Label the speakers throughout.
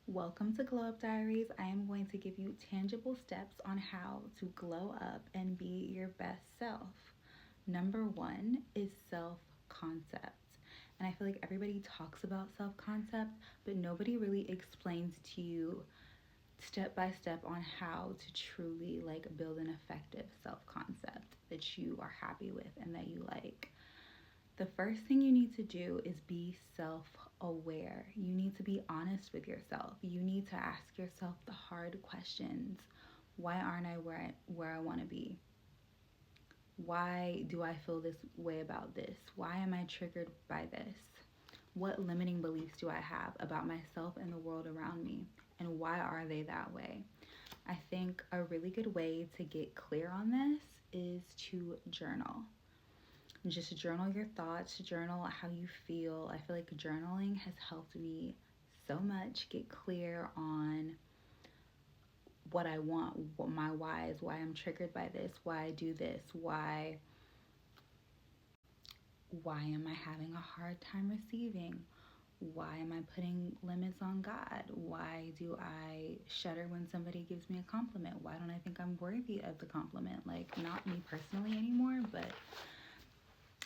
Speaker 1: Welcome to Glow Up Diaries. I am going to give you tangible steps on how to glow up and be your best self. Number one is self concept. And I feel like everybody talks about self concept, but nobody really explains to you step by step on how to truly build an effective self concept that you are happy with and that you like. The first thing you need to do is be self aware. You need to be honest with yourself. You need to ask yourself the hard questions. Why aren't I where I want to be? Why do I feel this way about this? Why am I triggered by this? What limiting beliefs do I have about myself and the world around me? And why are they that way? I think a really good way to get clear on this is to journal. Just journal your thoughts, journal how you feel. I feel like journaling has helped me so much get clear on what I want, what my whys, why I'm triggered by this, why I do this, why am I having a hard time receiving? Why am I putting limits on God? Why do I shudder when somebody gives me a compliment? Why don't I think I'm worthy of the compliment? Not me personally anymore, but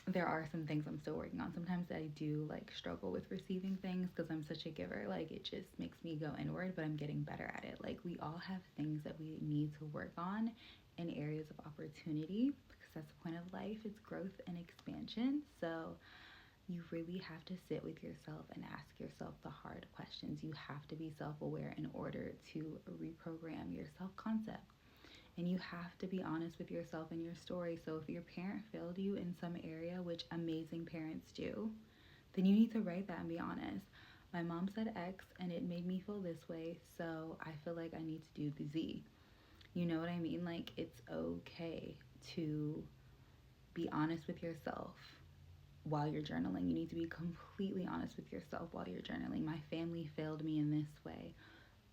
Speaker 1: there are some things I'm still working on. Sometimes I do struggle with receiving things because I'm such a giver. It just makes me go inward, but I'm getting better at it. We all have things that we need to work on in areas of opportunity because that's the point of life. It's growth and expansion. So you really have to sit with yourself and ask yourself the hard questions. You have to be self-aware in order to reprogram your self-concept. And you have to be honest with yourself and your story. So if your parent failed you in some area, which amazing parents do, then you need to write that and be honest. My mom said X and it made me feel this way, so I feel like I need to do the Z. You know what I mean? It's okay to be honest with yourself while you're journaling. You need to be completely honest with yourself while you're journaling. My family failed me in this way,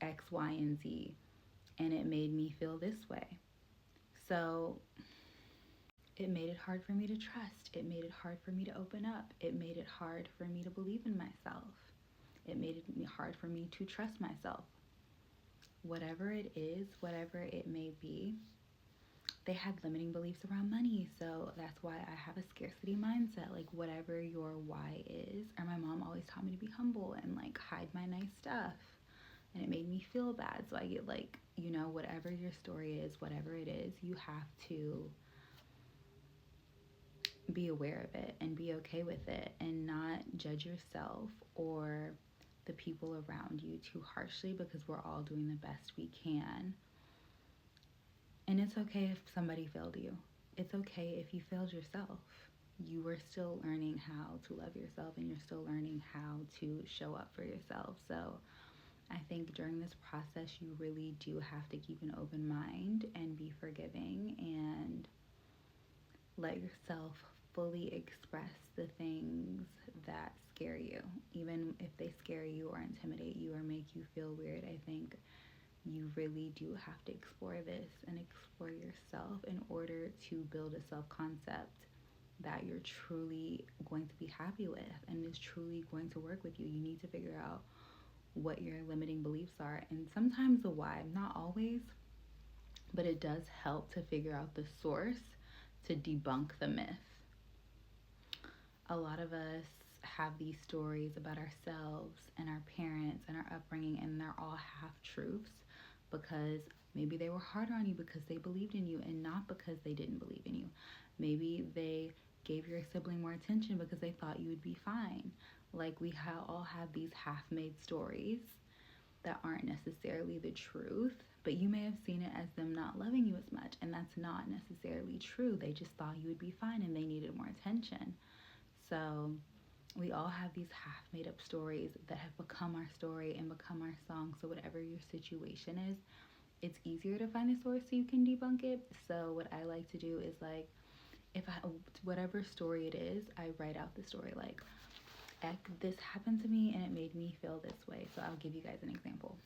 Speaker 1: X, Y, and Z, and it made me feel this way. So it made it hard for me to trust. It made it hard for me to open up. It made it hard for me to believe in myself. It made it hard for me to trust myself. Whatever it is, whatever it may be, they had limiting beliefs around money. So that's why I have a scarcity mindset. Whatever your why is, or my mom always taught me to be humble and hide my nice stuff. And it made me feel bad. So I get whatever your story is, whatever it is, you have to be aware of it and be okay with it and not judge yourself or the people around you too harshly because we're all doing the best we can. And it's okay if somebody failed you. It's okay if you failed yourself. You are still learning how to love yourself and you're still learning how to show up for yourself. So I think during this process, you really do have to keep an open mind and be forgiving and let yourself fully express the things that scare you, even if they scare you or intimidate you or make you feel weird. I think you really do have to explore this and explore yourself in order to build a self-concept that you're truly going to be happy with and is truly going to work with you. You need to figure out what your limiting beliefs are, and sometimes the why, not always, but it does help to figure out the source to debunk the myth. A lot of us have these stories about ourselves and our parents and our upbringing, and they're all half truths because maybe they were hard on you because they believed in you and not because they didn't believe in you. Maybe they gave your sibling more attention because they thought you would be fine. We all have these half-made stories that aren't necessarily the truth, but you may have seen it as them not loving you as much, and that's not necessarily true. They just thought you would be fine and they needed more attention. So we all have these half made up stories that have become our story and become our song. So whatever your situation is, it's easier to find a source so you can debunk it. So what I like to do is if whatever story it is, I write out the story this happened to me and it made me feel this way. So I'll give you guys an example.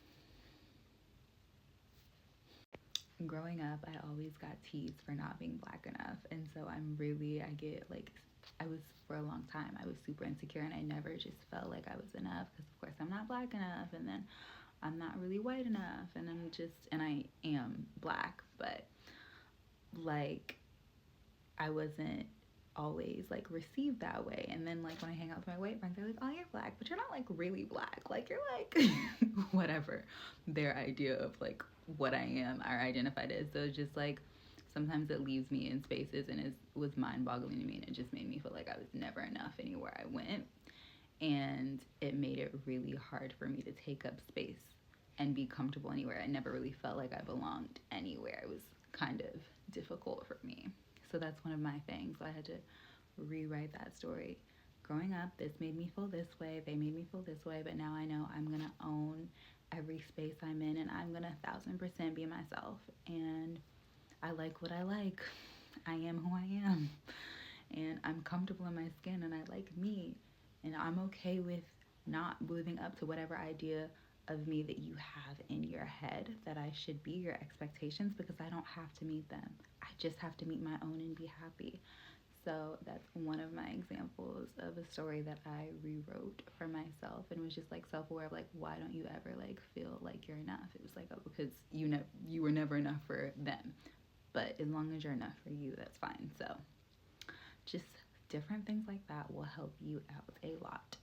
Speaker 1: Growing up, I always got teased for not being black enough. And so I was, for a long time, I was super insecure and I never just felt like I was enough because, of course, I'm not black enough. And then I'm not really white enough, and and I am black, but like I wasn't always like received that way. And then like when I hang out with my white friends, they're like, oh, you're black, but you're not like really black. Like you're like whatever their idea of like what I am or identified as. So it's just like sometimes it leaves me in spaces and it was mind boggling to me, and it just made me feel like I was never enough anywhere I went. And it made it really hard for me to take up space and be comfortable anywhere. I never really felt like I belonged anywhere. It was kind of difficult for me. So that's one of my things. So I had to rewrite that story. Growing up, this made me feel this way, they made me feel this way, but now I know I'm gonna own every space I'm in, and I'm gonna 1,000% be myself. And I like what I like. I am who I am. And I'm comfortable in my skin, and I like me. And I'm okay with not living up to whatever idea of me that you have in your head that I should be, your expectations, because I don't have to meet them. I just have to meet my own and be happy. So that's one of my examples of a story that I rewrote for myself, and was just like self-aware of like, why don't you ever like feel like you're enough? It was like, oh, because you were never enough for them, but as long as you're enough for you, that's fine. So just different things like that will help you out a lot.